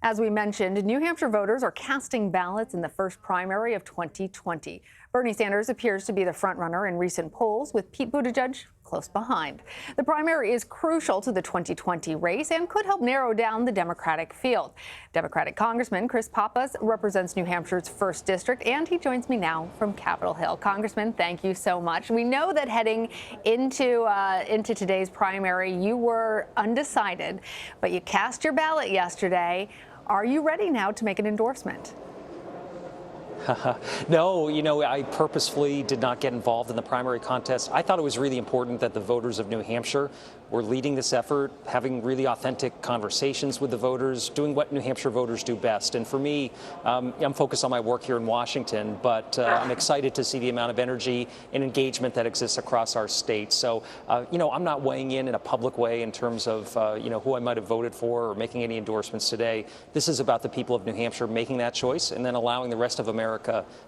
As we mentioned, New Hampshire voters are casting ballots in the first primary of 2020. Bernie Sanders appears to be the frontrunner in recent polls, with Pete Buttigieg close behind. The primary is crucial to the 2020 race and could help narrow down the Democratic field. Democratic Congressman Chris Pappas represents New Hampshire's 1st District, and he joins me now from Capitol Hill. Congressman, thank you so much. We know that heading into today's primary, you were undecided, but you cast your ballot yesterday. Are you ready now to make an endorsement? No, I purposefully did not get involved in the primary contest. I thought it was really important that the voters of New Hampshire were leading this effort, having really authentic conversations with the voters, doing what New Hampshire voters do best. And for me, I'm focused on my work here in Washington, but I'm excited to see the amount of energy and engagement that exists across our state. So, I'm not weighing in a public way in terms of, who I might have voted for or making any endorsements today. This is about the people of New Hampshire making that choice and then allowing the rest of America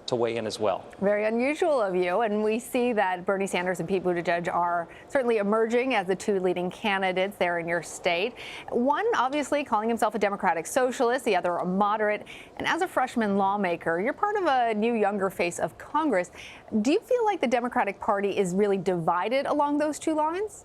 to weigh in as well. Very unusual of you, and we see that Bernie Sanders and Pete Buttigieg are certainly emerging as the two leading candidates there in your state. One obviously calling himself a Democratic socialist, the other a moderate. And as a freshman lawmaker, you're part of a new younger face of Congress. Do you feel like the Democratic Party is really divided along those two lines?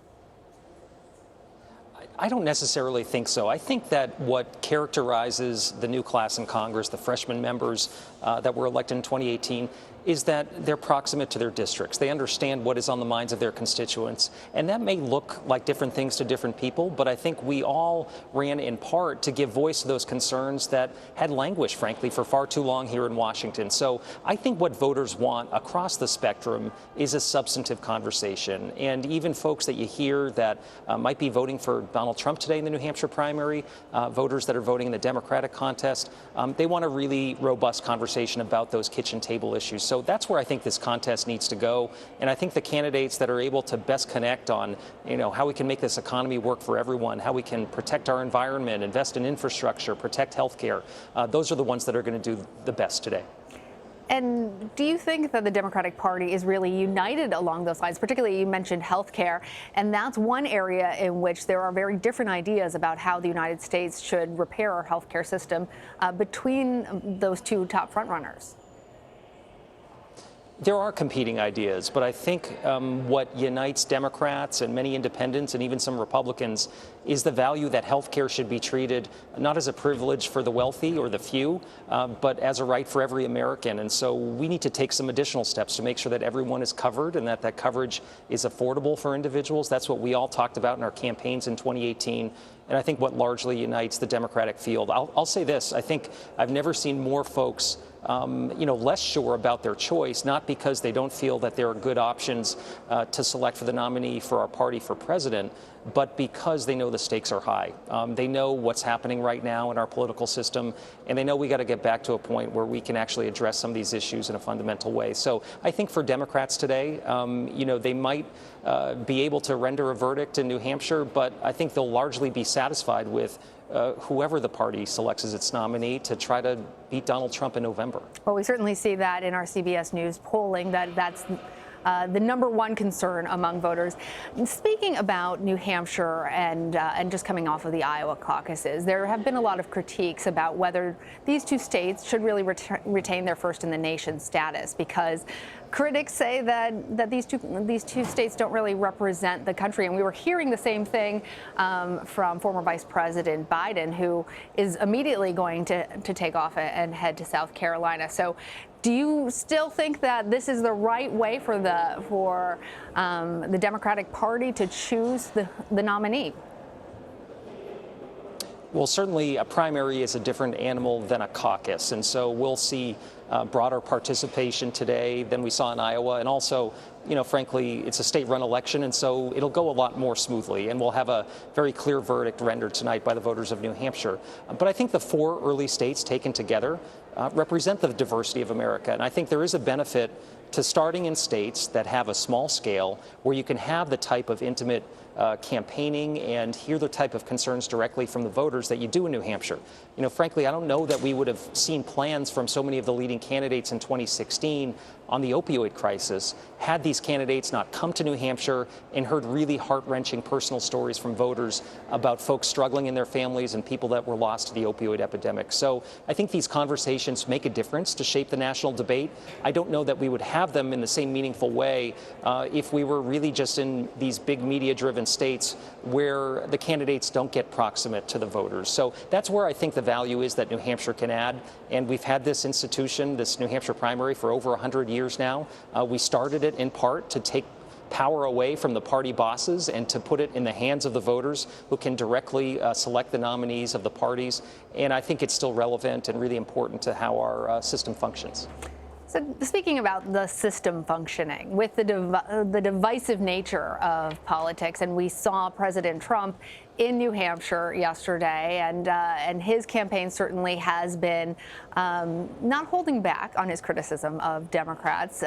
I don't necessarily think so. I think that what characterizes the new class in Congress, the freshman members that were elected in 2018, is that they're proximate to their districts. They understand what is on the minds of their constituents. And that may look like different things to different people, but I think we all ran in part to give voice to those concerns that had languished, frankly, for far too long here in Washington. So I think what voters want across the spectrum is a substantive conversation. And even folks that you hear that might be voting for Donald Trump today in the New Hampshire primary, voters that are voting in the Democratic contest, they want a really robust conversation about those kitchen table issues. So that's where I think this contest needs to go. And I think the candidates that are able to best connect on, how we can make this economy work for everyone, how we can protect our environment, invest in infrastructure, protect healthcare, those are the ones that are going to do the best today. And do you think that the Democratic Party is really united along those lines? Particularly, you mentioned health care, and that's one area in which there are very different ideas about how the United States should repair our health care system between those two top frontrunners. There are competing ideas, but I think what unites Democrats and many independents and even some Republicans is the value that health care should be treated not as a privilege for the wealthy or the few, but as a right for every American. And so we need to take some additional steps to make sure that everyone is covered and that coverage is affordable for individuals. That's what we all talked about in our campaigns in 2018. And I think what largely unites the Democratic field. I'll say this. I think I've never seen more folks less sure about their choice, not because they don't feel that there are good options to select for the nominee for our party for president, but because they know the stakes are high. They know what's happening right now in our political system, and they know we got to get back to a point where we can actually address some of these issues in a fundamental way. So I think for Democrats today, they might be able to render a verdict in New Hampshire, but I think they'll largely be satisfied with whoever the party selects as its nominee to try to beat Donald Trump in November. Well, we certainly see that in our CBS News polling, that's the number one concern among voters. Speaking about New Hampshire and just coming off of the Iowa caucuses, there have been a lot of critiques about whether these two states should really retain their first in the nation status, because critics say that these two states don't really represent the country. And we were hearing the same thing from former Vice President Biden, who is immediately going to take off and head to South Carolina. So do you still think that this is the right way for the Democratic Party to choose the nominee? Well, certainly a primary is a different animal than a caucus, and so we'll see broader participation today than we saw in Iowa. And also, frankly, it's a state-run election, and so it'll go a lot more smoothly, and we'll have a very clear verdict rendered tonight by the voters of New Hampshire. But I think the 4 early states taken together represent the diversity of America, and I think there is a benefit to starting in states that have a small scale where you can have the type of intimate campaigning and hear the type of concerns directly from the voters that you do in New Hampshire. You know, frankly, I don't know that we would have seen plans from so many of the leading candidates in 2016 on the opioid crisis had these candidates not come to New Hampshire and heard really heart-wrenching personal stories from voters about folks struggling in their families and people that were lost to the opioid epidemic. So I think these conversations make a difference to shape the national debate. I don't know that we would have them in the same meaningful way if we were really just in these big media-driven states where the candidates don't get proximate to the voters. So that's where I think the value is that New Hampshire can add. And we've had this institution, this New Hampshire primary, for over 100 years now. We started it in part to take power away from the party bosses and to put it in the hands of the voters who can directly select the nominees of the parties. And I think it's still relevant and really important to how our system functions. So speaking about the system functioning, with the divisive nature of politics, and we saw President Trump in New Hampshire yesterday, and his campaign certainly has been not holding back on his criticism of Democrats.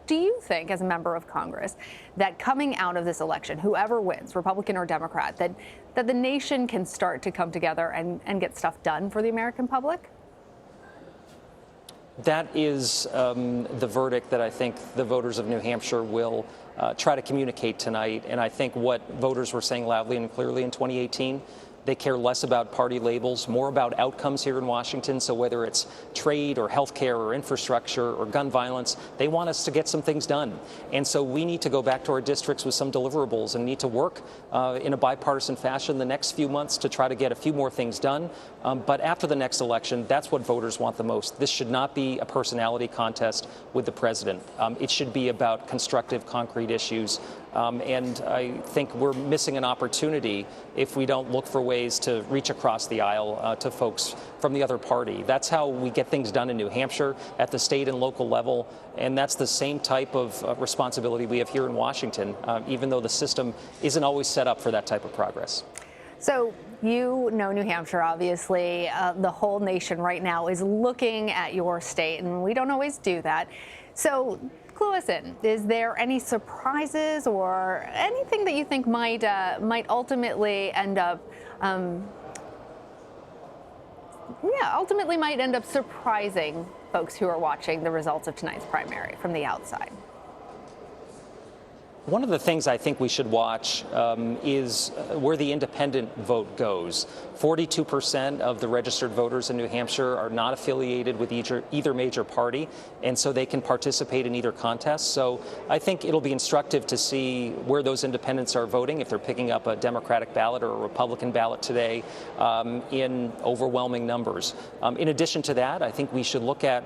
Do you think, as a member of Congress, that coming out of this election, whoever wins, Republican or Democrat, that the nation can start to come together and get stuff done for the American public? That is the verdict that I think the voters of New Hampshire will try to communicate tonight. And I think what voters were saying loudly and clearly in 2018, they care less about party labels, more about outcomes here in Washington. So whether it's trade or healthcare or infrastructure or gun violence, they want us to get some things done. And so we need to go back to our districts with some deliverables and need to work in a bipartisan fashion the next few months to try to get a few more things done. But after the next election, that's what voters want the most. This should not be a personality contest with the president. It should be about constructive, concrete issues. And I think we're missing an opportunity if we don't look for ways to reach across the aisle to folks from the other party. That's how we get things done in New Hampshire at the state and local level. And that's the same type of responsibility we have here in Washington, even though the system isn't always set up for that type of progress. So you know New Hampshire, obviously. The whole nation right now is looking at your state, and we don't always do that. So clue us in. Is there any surprises or anything that you think might ultimately end up surprising folks who are watching the results of tonight's primary from the outside? One of the things I think we should watch is where the independent vote goes. 42% of the registered voters in New Hampshire are not affiliated with either major party, and so they can participate in either contest. So I think it'll be instructive to see where those independents are voting, if they're picking up a Democratic ballot or a Republican ballot today, in overwhelming numbers. In addition to that, I think we should look at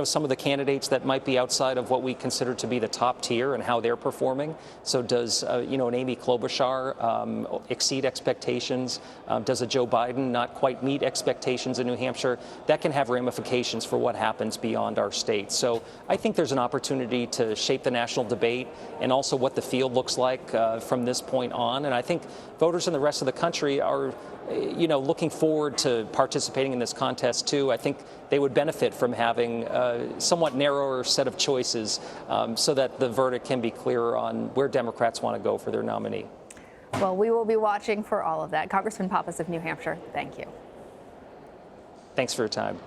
some of the candidates that might be outside of what we consider to be the top tier and how they're performing. So does, an Amy Klobuchar exceed expectations? Does a Joe Biden not quite meet expectations in New Hampshire? That can have ramifications for what happens beyond our state. So I think there's an opportunity to shape the national debate and also what the field looks like from this point on. And I think voters in the rest of the country are looking forward to participating in this contest, too. I think they would benefit from having a somewhat narrower set of choices so that the verdict can be clearer on where Democrats want to go for their nominee. Well, we will be watching for all of that. Congressman Pappas of New Hampshire, thank you. Thanks for your time.